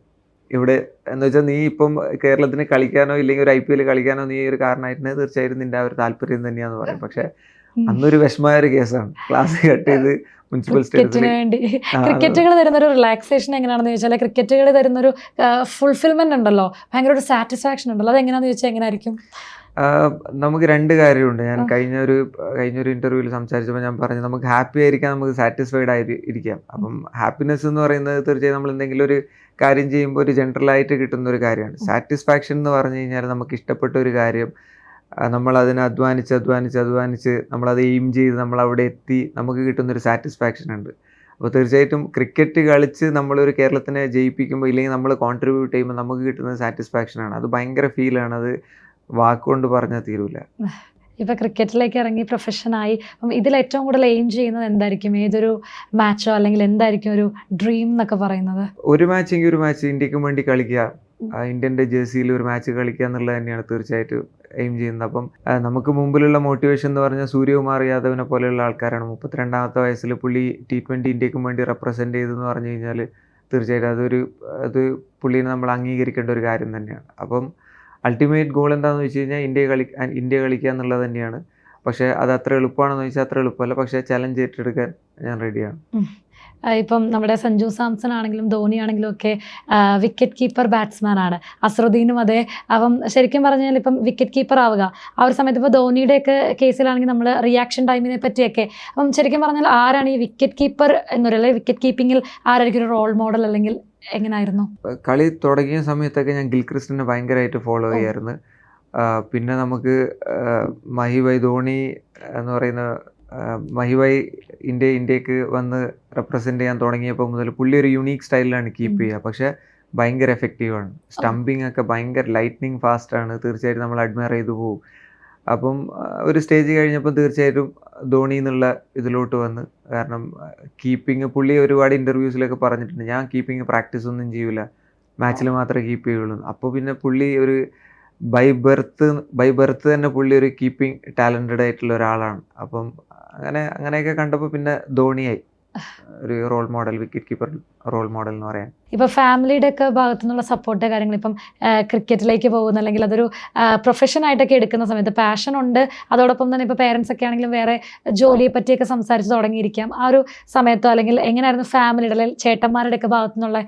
ഇവിടെ എന്ന് വെച്ചാൽ നീ ഇപ്പം കേരളത്തിന് കളിക്കാനോ ഇല്ലെങ്കിൽ ഒരു IPL കളിക്കാനോ നീ ഒരു കാരണമായിട്ട് തീർച്ചയായും നിന്റെ ആ ഒരു താല്പര്യം തന്നെയാണെന്ന് പറയും. പക്ഷെ അന്നൊരു വിഷമമായ ഒരു കേസാണ്. ക്ലാസ് കട്ട് ചെയ്ത് മുനിസിപ്പൽ സ്റ്റേഡിയത്തിൽ ക്രിക്കറ്റിന് വേണ്ടി ക്രിക്കറ്റുകൾ തരുന്നൊരു റിലാക്സേഷൻ എങ്ങനെയാണെന്ന് ചോദിച്ചാൽ ക്രിക്കറ്റുകൾ തരുന്നൊരു ഫുൾഫിൽമെന്റ് ഉണ്ടല്ലോ, ഭയങ്കര ഒരു സാറ്റിസ്ഫാക്ഷൻ ഉണ്ടല്ലോ, അത് എങ്ങനെയാണെന്ന് ചോദിച്ചാൽ എങ്ങനെയായിരിക്കും? നമുക്ക് രണ്ട് കാര്യമുണ്ട്. ഞാൻ കഴിഞ്ഞൊരു ഇന്റർവ്യൂവിൽ സംസാരിച്ചപ്പോൾ ഞാൻ പറഞ്ഞു, നമുക്ക് ഹാപ്പി ആയിരിക്കാം, നമുക്ക് സാറ്റിസ്ഫൈഡ് ആയി ഇരിക്കാം. അപ്പം ഹാപ്പിനെസ് എന്ന് പറയുന്നത് തീർച്ചയായും നമ്മൾ എന്തെങ്കിലും ഒരു കാര്യം ചെയ്യുമ്പോൾ ഒരു ജനറലായിട്ട് കിട്ടുന്ന ഒരു കാര്യമാണ്. സാറ്റിസ്ഫാക്ഷൻ എന്ന് പറഞ്ഞു കഴിഞ്ഞാൽ നമുക്ക് ഇഷ്ടപ്പെട്ട ഒരു കാര്യം നമ്മളതിനെ അധ്വാനിച്ച് നമ്മളത് എയിം ചെയ്ത് നമ്മളവിടെ എത്തി നമുക്ക് കിട്ടുന്നൊരു സാറ്റിസ്ഫാക്ഷൻ ഉണ്ട്. അപ്പോൾ തീർച്ചയായിട്ടും ക്രിക്കറ്റ് കളിച്ച് നമ്മളൊരു കേരളത്തിനെ ജയിപ്പിക്കുമ്പോൾ ഇല്ലെങ്കിൽ നമ്മൾ കോൺട്രിബ്യൂട്ട് ചെയ്യുമ്പോൾ നമുക്ക് കിട്ടുന്ന സാറ്റിസ്ഫാക്ഷനാണ്. അത് ഭയങ്കര ഫീലാണ്. അത് വാക്കുകൊണ്ട് പറഞ്ഞാൽ തീരൂല. ഇപ്പൊ ക്രിക്കറ്റിലേക്ക് ഇറങ്ങി പ്രൊഫഷനായി, അപ്പം ഇതിൽ ഏറ്റവും കൂടുതൽ എയിം ചെയ്യുന്നത് എന്തായിരിക്കും? ഏതൊരു മാച്ചോ അല്ലെങ്കിൽ എന്തായിരിക്കും ഒരു ഡ്രീം എന്നൊക്കെ പറയുന്നത്? ഒരു മാച്ച് ഇന്ത്യക്ക് വേണ്ടി കളിക്കുക, ഇന്ത്യൻ്റെ ജേഴ്സിയിൽ ഒരു മാച്ച് കളിക്കുക എന്നുള്ളത് തന്നെയാണ് തീർച്ചയായിട്ടും എയിം ചെയ്യുന്നത്. അപ്പം നമുക്ക് മുമ്പിലുള്ള മോട്ടിവേഷൻ എന്ന് പറഞ്ഞാൽ സൂര്യകുമാർ യാദവിനെ പോലെയുള്ള ആൾക്കാരാണ്. 32ാമത്തെ വയസ്സിൽ പുള്ളി T20 ഇന്ത്യക്കും വേണ്ടി റെപ്രസെൻറ്റ് ചെയ്തെന്ന് പറഞ്ഞു കഴിഞ്ഞാൽ തീർച്ചയായിട്ടും അത് പുള്ളീനെ നമ്മൾ അംഗീകരിക്കേണ്ട ഒരു കാര്യം തന്നെയാണ്. അപ്പം അൾട്ടിമേറ്റ് ഗോൾ എന്താണെന്ന് വെച്ച് കഴിഞ്ഞാൽ ഇന്ത്യ കളിക്കുക എന്നുള്ളത് തന്നെയാണ്. പക്ഷേ അത് അത്ര എളുപ്പമാണെന്ന് ചോദിച്ചാൽ അത്ര എളുപ്പമല്ല. പക്ഷേ ചലഞ്ച് ഏറ്റെടുക്കാൻ ഞാൻ റെഡിയാണ്. ഇപ്പം നമ്മുടെ സഞ്ജു സാംസൺ ആണെങ്കിലും ധോണി ആണെങ്കിലും ഒക്കെ വിക്കറ്റ് കീപ്പർ ബാറ്റ്സ്മാൻ ആണ്. അസ്രുദ്ദീനും അതെ. അപ്പം ശരിക്കും പറഞ്ഞാൽ ഇപ്പം വിക്കറ്റ് കീപ്പർ ആവുക ആ ഒരു സമയത്ത് ഇപ്പോൾ ധോണിയുടെയൊക്കെ കേസിലാണെങ്കിൽ നമ്മൾ റിയാക്ഷൻ ടൈമിനെ പറ്റിയൊക്കെ, അപ്പം ശരിക്കും പറഞ്ഞാൽ ആരാണ് ഈ വിക്കറ്റ് കീപ്പർ എന്നൊരു, അല്ലെങ്കിൽ വിക്കറ്റ് കീപ്പിങ്ങിൽ ആരായിരിക്കും ഒരു റോൾ മോഡൽ, അല്ലെങ്കിൽ എങ്ങനെയായിരുന്നു? കളി തുടങ്ങിയ സമയത്തൊക്കെ ഞാൻ ഗിൽക്രിസ്റ്റിനെ ഭയങ്കരമായിട്ട് ഫോളോ ചെയ്യായിരുന്നു. പിന്നെ നമുക്ക് മഹിഭായ് ധോണി എന്ന് പറയുന്ന മഹിഭായ് ഇന്ത്യക്ക് വന്ന് റെപ്രസെൻ്റ് ചെയ്യാൻ തുടങ്ങിയപ്പോൾ മുതൽ പുള്ളി ഒരു യുണീക്ക് സ്റ്റൈലിലാണ് കീപ്പ് ചെയ്യുക. പക്ഷേ ഭയങ്കര എഫക്റ്റീവാണ്. സ്റ്റംപിങ് ഒക്കെ ഭയങ്കര ലൈറ്റ്നിങ് ഫാസ്റ്റാണ്. തീർച്ചയായിട്ടും നമ്മൾ അഡ്മയർ ചെയ്തു പോകും. അപ്പം ഒരു സ്റ്റേജ് കഴിഞ്ഞപ്പോൾ തീർച്ചയായിട്ടും ധോണി എന്നുള്ള ഇതിലോട്ട് വന്ന്, കാരണം കീപ്പിങ് പുള്ളി ഒരുപാട് ഇൻ്റർവ്യൂസിലൊക്കെ പറഞ്ഞിട്ടുണ്ട്, ഞാൻ കീപ്പിങ് പ്രാക്ടീസ് ഒന്നും ചെയ്യൂല, മാച്ചിൽ മാത്രമേ കീപ്പ് ചെയ്യുള്ളൂ. അപ്പോൾ പിന്നെ പുള്ളി ഒരു ബൈ ബർത്ത് തന്നെ പുള്ളി ഒരു കീപ്പിംഗ് ടാലൻറ്റഡ് ആയിട്ടുള്ള ഒരാളാണ്. അപ്പം അങ്ങനെയൊക്കെ കണ്ടപ്പോൾ പിന്നെ ധോണിയായി ഒരു role model, wicket keeper role model എന്ന് പറയാൻ. ഇപ്പോൾ ഫാമിലിയുടെ ഒക്കെ ഭാഗത്തു നിന്നുള്ള സപ്പോർട്ട് കാര്യങ്ങൾ, ഇപ്പം ക്രിക്കറ്റിലേക്ക് പോകുന്ന അല്ലെങ്കിൽ അതൊരു പ്രൊഫഷനായിട്ടൊക്കെ എടുക്കുന്ന സമയത്ത് പാഷൻ ഉണ്ട്, അതോടൊപ്പം തന്നെ ഇപ്പോൾ പേരൻസ് ഒക്കെ ആണെങ്കിലും വേറെ ജോലിയെ പറ്റിയൊക്കെ സംസാരിച്ച് തുടങ്ങിയിരിക്കാം. ആ ഒരു സമയത്തോ അല്ലെങ്കിൽ എങ്ങനെയായിരുന്നു ഫാമിലിയുടെ അല്ലെങ്കിൽ ചേട്ടന്മാരുടെ ഒക്കെ ഭാഗത്തു നിന്നുള്ള,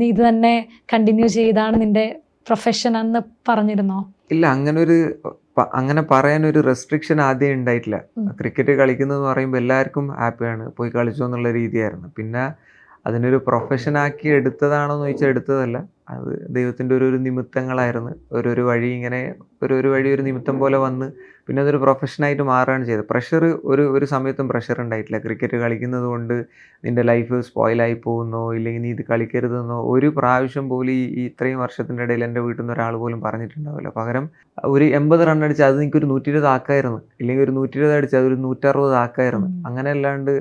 നീ ഇത് തന്നെ കണ്ടിന്യൂ ചെയ്താണ് നിൻ്റെ പ്രൊഫഷൻ എന്ന് പറഞ്ഞിരുന്നോ? ഇല്ല, അങ്ങനെ പറയാനൊരു റെസ്ട്രിക്ഷൻ ആദ്യം ഉണ്ടായിട്ടില്ല. ക്രിക്കറ്റ് കളിക്കുന്നതെന്ന് പറയുമ്പോൾ എല്ലാവർക്കും ഹാപ്പിയാണ്, പോയി കളിച്ചു എന്നുള്ള രീതിയായിരുന്നു. പിന്നെ അതിനൊരു പ്രൊഫഷനാക്കി എടുത്തതാണോ എന്ന് ചോദിച്ചാൽ എടുത്തതല്ല. അത് ദൈവത്തിൻ്റെ ഒരു നിമിത്തങ്ങളായിരുന്നു. ഒരു വഴി ഇങ്ങനെ ഒരു നിമിത്തം പോലെ വന്ന് പിന്നെ അതൊരു പ്രൊഫഷനായിട്ട് മാറുകയാണ് ചെയ്തത്. പ്രഷർ ഒരു സമയത്തും പ്രഷർ ഉണ്ടായിട്ടില്ല. ക്രിക്കറ്റ് കളിക്കുന്നത് കൊണ്ട് നിൻ്റെ ലൈഫ് സ്പോയിലായി പോകുന്നോ ഇല്ലെങ്കിൽ നീ ഇത് കളിക്കരുതെന്നോ ഒരു പ്രാവശ്യം പോലും ഈ ഇത്രയും വർഷത്തിൻ്റെ ഇടയിൽ എൻ്റെ വീട്ടിൽ നിന്ന് ഒരാൾ പോലും പറഞ്ഞിട്ടുണ്ടാവില്ല. പകരം ഒരു 80 റൺ അടിച്ച് അത് എനിക്കൊരു 120 ആക്കായിരുന്നു, ഇല്ലെങ്കിൽ ഒരു 120 അടിച്ച് അതൊരു 160 ആക്കായിരുന്നു. അങ്ങനെ അല്ലാണ്ട്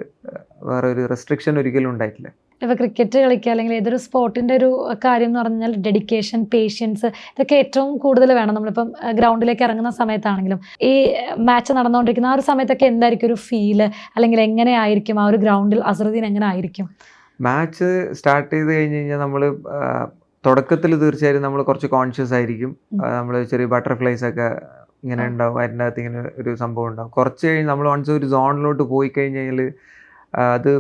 വേറെ ഒരു റെസ്ട്രിക്ഷൻ ഒരിക്കലും ഉണ്ടായിട്ടില്ല. ഇപ്പോൾ ക്രിക്കറ്റ് കളിക്കുക അല്ലെങ്കിൽ ഏതൊരു സ്പോർട്ടിൻ്റെ ഒരു കാര്യം എന്ന് പറഞ്ഞാൽ ഡെഡിക്കേഷൻ, പേഷ്യൻസ്, ഇതൊക്കെ ഏറ്റവും കൂടുതൽ വേണം. നമ്മളിപ്പം ഗ്രൗണ്ടിലേക്ക് ഇറങ്ങുന്ന സമയത്താണെങ്കിലും ഈ മാച്ച് നടന്നുകൊണ്ടിരിക്കുന്ന ആ ഒരു സമയത്തൊക്കെ എന്തായിരിക്കും ഒരു ഫീല്, അല്ലെങ്കിൽ എങ്ങനെയായിരിക്കും ആ ഒരു ഗ്രൗണ്ടിൽ അസ്രുദ്ദീൻ എങ്ങനെ ആയിരിക്കും? മാച്ച് സ്റ്റാർട്ട് ചെയ്ത് കഴിഞ്ഞ് കഴിഞ്ഞാൽ നമ്മൾ തുടക്കത്തിൽ തീർച്ചയായും നമ്മൾ കുറച്ച് കോൺഷ്യസ് ആയിരിക്കും. നമ്മൾ ചെറിയ ബട്ടർഫ്ലൈസ് ഒക്കെ ഇങ്ങനെ ഉണ്ടാവും, അതിൻ്റെ അകത്ത് ഇങ്ങനെ ഒരു സംഭവം ഉണ്ടാവും. കുറച്ച് കഴിഞ്ഞ് നമ്മൾ വൺസ് ഒരു സോണിലോട്ട് പോയി കഴിഞ്ഞ് കഴിഞ്ഞാൽ അത്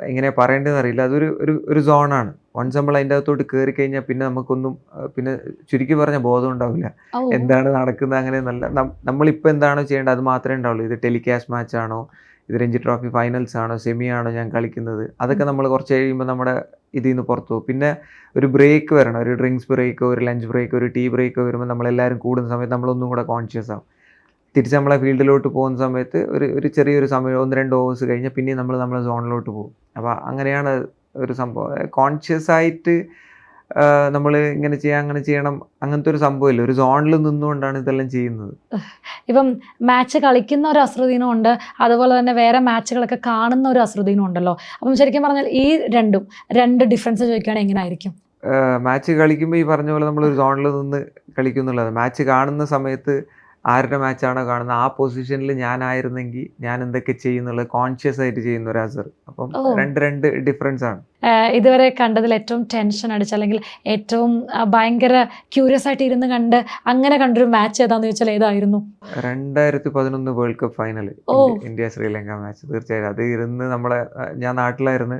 എങ്ങനെയാണ് പറയേണ്ടതെന്ന് അറിയില്ല. അതൊരു സോണാണ്. വൺസ് നമ്മൾ അതിൻ്റെ അകത്തോട്ട് കയറി കഴിഞ്ഞാൽ പിന്നെ നമുക്കൊന്നും, പിന്നെ ചുരുക്കി പറഞ്ഞ ബോധം ഉണ്ടാവില്ല എന്താണ് നടക്കുന്നത്. അങ്ങനെ നമ്മളിപ്പോൾ എന്താണോ ചെയ്യേണ്ടത് അത് മാത്രമേ ഉണ്ടാവുള്ളൂ. ഇത് ടെലികാസ്റ്റ് മാച്ചാണോ, ഇത് രഞ്ജി ട്രോഫി ഫൈനൽസ് ആണോ, സെമി ആണോ ഞാൻ കളിക്കുന്നത്, അതൊക്കെ നമ്മൾ കുറച്ച് കഴിയുമ്പോൾ നമ്മുടെ ഇതിൽ നിന്ന് പുറത്തു പോകും. പിന്നെ ഒരു ബ്രേക്ക് വരണം, ഒരു ഡ്രിങ്ക്സ് ബ്രേക്കോ ഒരു ലഞ്ച് ബ്രേക്കോ ഒരു ടീ ബ്രേക്കോ വരുമ്പോൾ നമ്മളെല്ലാവരും കൂടുന്ന സമയത്ത് നമ്മളൊന്നും കൂടെ കോൺഷ്യസ് ആവും. തിരിച്ച് നമ്മളെ ഫീൽഡിലോട്ട് പോകുന്ന സമയത്ത് ഒരു ചെറിയൊരു സമയം 1-2 ഓവേഴ്സ് കഴിഞ്ഞാൽ പിന്നെയും നമ്മളെ സോണിലോട്ട് പോകും. അപ്പോൾ അങ്ങനെയാണ് ഒരു സംഭവം. കോൺഷ്യസ് ആയിട്ട് നമ്മൾ ഇങ്ങനെ ചെയ്യാം അങ്ങനെ ചെയ്യണം അങ്ങനത്തെ ഒരു സംഭവമില്ല. ഒരു സോണിൽ നിന്നുകൊണ്ടാണ് ഇതെല്ലാം ചെയ്യുന്നത്. ഇപ്പം മാച്ച് കളിക്കുന്ന ഒരു അശ്രുതീനം ഉണ്ട്, അതുപോലെ തന്നെ വേറെ മാച്ചുകളൊക്കെ കാണുന്ന ഒരു അശ്രുതീനം ഉണ്ടല്ലോ. അപ്പം ശരിക്കും പറഞ്ഞാൽ ഈ രണ്ട് ഡിഫറൻസ് ചോദിക്കുകയാണെങ്കിൽ എങ്ങനെയായിരിക്കും? മാച്ച് കളിക്കുമ്പോൾ ഈ പറഞ്ഞ പോലെ നമ്മളൊരു സോണിൽ നിന്ന് കളിക്കും എന്നുള്ളത്. മാച്ച് കാണുന്ന സമയത്ത് ആരുടെ മാച്ചാണോ കാണുന്നത് ആ പൊസിഷനിൽ ഞാനായിരുന്നെങ്കിൽ ഞാൻ എന്തൊക്കെ ചെയ്യുന്നുള്ളത് കോൺഷ്യസ് ആയിട്ട് ചെയ്യുന്ന ഒരു ആൻസർ. അപ്പം രണ്ട് ഡിഫറൻസ് ആണ്. ഇതുവരെ കണ്ടതിൽ ഏറ്റവും ടെൻഷൻ അടിച്ച് അല്ലെങ്കിൽ ഏറ്റവും ഭയങ്കര ക്യൂരിയസ് ആയിട്ട് ഇരുന്ന് അങ്ങനെ കണ്ടൊരു മാച്ച് ഏതാന്ന് ചോദിച്ചാൽ ഏതായിരുന്നു? 2011 world cup final India Sri Lanka match. തീർച്ചയായും അത് ഇരുന്ന് ഞാൻ നാട്ടിലായിരുന്നു.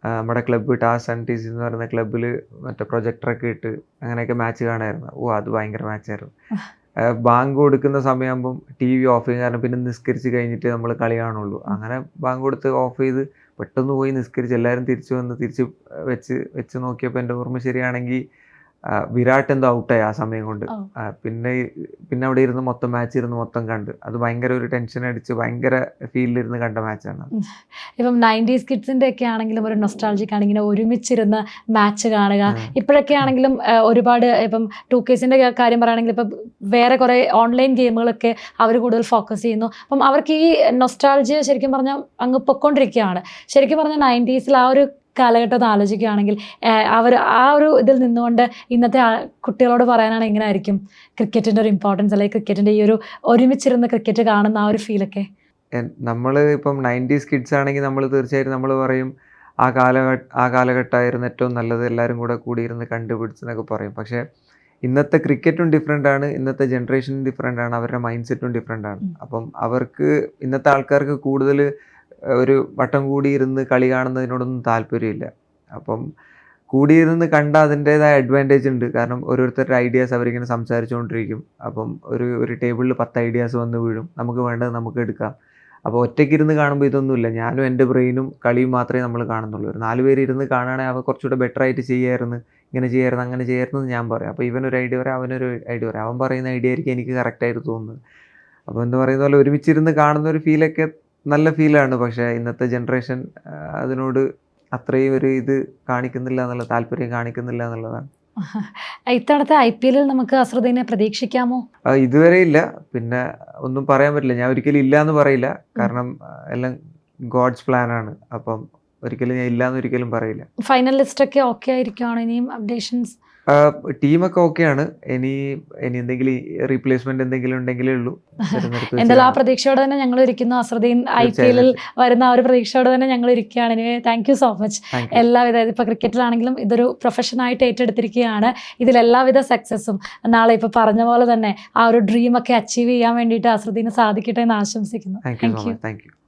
നമ്മുടെ ക്ലബ്ബ് ടാസ് ആൻഡ് ടീസ് എന്ന് പറയുന്ന ക്ലബ്ബിൽ മറ്റേ പ്രൊജക്ടറൊക്കെ ഇട്ട് അങ്ങനെയൊക്കെ മാച്ച് കാണായിരുന്നു. അത് ഭയങ്കര മാച്ചായിരുന്നു. ബാങ്ക് കൊടുക്കുന്ന സമയമാകുമ്പം TV ഓഫ് ചെയ്യും. കാരണം പിന്നെ നിസ്കരിച്ച് കഴിഞ്ഞിട്ട് നമ്മൾ കളി കാണുള്ളൂ. അങ്ങനെ ബാങ്ക് കൊടുത്ത് ഓഫ് ചെയ്ത് പെട്ടെന്ന് പോയി നിസ്കരിച്ച് എല്ലാവരും തിരിച്ച് വെച്ച് നോക്കിയപ്പോൾ എൻ്റെ ഓർമ്മ ശരിയാണെങ്കിൽ വിരാട് എന്തോ ഔട്ടായി ആ സമയം കൊണ്ട്. പിന്നെ അവിടെ ഇരുന്ന് മൊത്തം കണ്ട് അത് ഭയങ്കര ഒരു ടെൻഷൻ അടിച്ച് ഭയങ്കര ഫീലിലിരുന്ന് കണ്ട മാച്ചാണ്. ഇപ്പം 90s കിഡ്സിൻ്റെ ഒക്കെ ആണെങ്കിലും ഒരു നൊസ്റ്റാൾജിക് ആണെങ്കിൽ ഒരുമിച്ചിരുന്ന് മാച്ച് കാണുക. ഇപ്പോഴൊക്കെ ആണെങ്കിലും ഒരുപാട് ഇപ്പം 2Ksൻ്റെ കാര്യം പറയുകയാണെങ്കിൽ ഇപ്പം വേറെ കുറേ ഓൺലൈൻ ഗെയിമുകളൊക്കെ അവർ കൂടുതൽ ഫോക്കസ് ചെയ്യുന്നു. അപ്പം അവർക്ക് ഈ നൊസ്റ്റാൾജിയ ശരിക്കും പറഞ്ഞാൽ അങ്ങ് പൊയ്ക്കൊണ്ടിരിക്കുകയാണ്. ശരിക്കും പറഞ്ഞാൽ 90s ആ ഒരു കാലഘട്ടത്തിൽ ആലോചിക്കുകയാണെങ്കിൽ അവർ ആ ഒരു ഇതിൽ നിന്നുകൊണ്ട് ഇന്നത്തെ കുട്ടികളോട് പറയാനാണ് എങ്ങനെയായിരിക്കും ക്രിക്കറ്റിൻ്റെ ഒരു ഇമ്പോർട്ടൻസ്, അല്ലെങ്കിൽ ക്രിക്കറ്റിൻ്റെ ഈ ഒരു ഒരുമിച്ചിരുന്ന് ക്രിക്കറ്റ് കാണുന്ന ആ ഒരു ഫീലൊക്കെ? നമ്മൾ ഇപ്പം 90s കിഡ്സ് ആണെങ്കിൽ നമ്മൾ തീർച്ചയായിട്ടും നമ്മൾ പറയും ആ കാലഘട്ടമായിരുന്നു ഏറ്റവും നല്ലത്, എല്ലാവരും കൂടിയിരുന്ന് കണ്ടുപിടിച്ചെന്നൊക്കെ പറയും. പക്ഷേ ഇന്നത്തെ ക്രിക്കറ്റും ഡിഫറെൻ്റ് ആണ്, ഇന്നത്തെ ജനറേഷനും ഡിഫറെൻ്റ് ആണ്, അവരുടെ മൈൻഡ് സെറ്റും ഡിഫറെൻ്റ് ആണ്. അപ്പം ഇന്നത്തെ ആൾക്കാർക്ക് കൂടുതൽ ഒരു വട്ടം കൂടിയിരുന്ന് കളി കാണുന്നതിനോടൊന്നും താല്പര്യമില്ല. അപ്പം കൂടിയിരുന്ന് അതിൻ്റേതായ അഡ്വാൻറ്റേജ് ഉണ്ട്. കാരണം ഓരോരുത്തരുടെ ഐഡിയാസ് അവരിങ്ങനെ സംസാരിച്ചുകൊണ്ടിരിക്കും. അപ്പം ഒരു ടേബിളിൽ 10 ഐഡിയാസ് വന്ന് വീഴും. നമുക്ക് വേണ്ടത് നമുക്ക് എടുക്കാം. അപ്പോൾ ഒറ്റയ്ക്കിരുന്ന് കാണുമ്പോൾ ഇതൊന്നുമില്ല. ഞാനും എൻ്റെ ബ്രെയിനും കളിയും മാത്രമേ നമ്മൾ കാണുന്നുള്ളൂ. ഒരു 4 പേര് ഇരുന്ന് കാണുകയാണെങ്കിൽ അവർ കുറച്ചുകൂടെ ബെറ്റർ ആയിട്ട് ചെയ്യാമായിരുന്നു, ഇങ്ങനെ ചെയ്യാമായിരുന്നു, അങ്ങനെ ചെയ്യാമായിരുന്നു എന്ന് ഞാൻ പറയാം. അപ്പോൾ ഇവനൊരു ഐഡിയ പറയാം, അവനൊരു ഐഡിയ പറയാം. അവൻ പറയുന്ന ഐഡിയ ആയിരിക്കും എനിക്ക് കറക്റ്റായിട്ട് തോന്നുന്നത്. അപ്പോൾ എന്ന് പറയുന്ന പോലെ ഒരുമിച്ചിരുന്ന് കാണുന്ന ഒരു ഫീലൊക്കെ നല്ല ഫീലാണ്. പക്ഷേ ഇന്നത്തെ ജനറേഷൻ അതിനോട് അത്രയും ഒരു താല്പര്യം കാണിക്കുന്നില്ല എന്നുള്ളതാണ്. ഇത്തവണത്തെ IPL നമുക്ക് അശ്രുതീനെ പ്രതീക്ഷിക്കാമോ? ഇതുവരെ ഇല്ല. പിന്നെ ഒന്നും പറയാൻ പറ്റില്ല. ഞാൻ ഒരിക്കലും ഇല്ല എന്ന് പറയില്ല. കാരണം എല്ലാം ഗോഡ്സ് പ്ലാൻ ആണ്. അപ്പം ഒരിക്കലും ഞാൻ ഇല്ല എന്ന് ഒരിക്കലും പറയില്ല. ഫൈനൽ ലിസ്റ്റ് ഒക്കെ ഓക്കെ ആയിരിക്കുവാണോ? ഇനിയും അപ്ഡേഷൻസ്? ടീമൊക്കെ ഓക്കെയാണ്. ഇനി എന്തെങ്കിലും റീപ്ലേസ്മെന്റ് എന്തെങ്കിലും ഉണ്ടെങ്കിലേ ഉള്ളൂ. എന്തായാലും ആ പ്രതീക്ഷയോടെ തന്നെ ഞങ്ങൾ ഇരിക്കുന്നു. അശ്രുതീൻ IPL വരുന്ന ആ ഒരു പ്രതീക്ഷയോടെ തന്നെ ഞങ്ങൾ ഇരിക്കുകയാണ്. ഇനി താങ്ക് യു സോ മച്ച്. എല്ലാവിധ ഇപ്പോൾ ക്രിക്കറ്റിലാണെങ്കിലും ഇതൊരു പ്രൊഫഷനായിട്ട് ഏറ്റെടുത്തിരിക്കുകയാണ്. ഇതിലെല്ലാവിധ സക്സസ്സും നാളെ ഇപ്പോൾ പറഞ്ഞ പോലെ തന്നെ ആ ഒരു ഡ്രീമൊക്കെ അച്ചീവ് ചെയ്യാൻ വേണ്ടിയിട്ട് അശ്രുതീന് സാധിക്കട്ടെ എന്ന് ആശംസിക്കുന്നു. Thank you.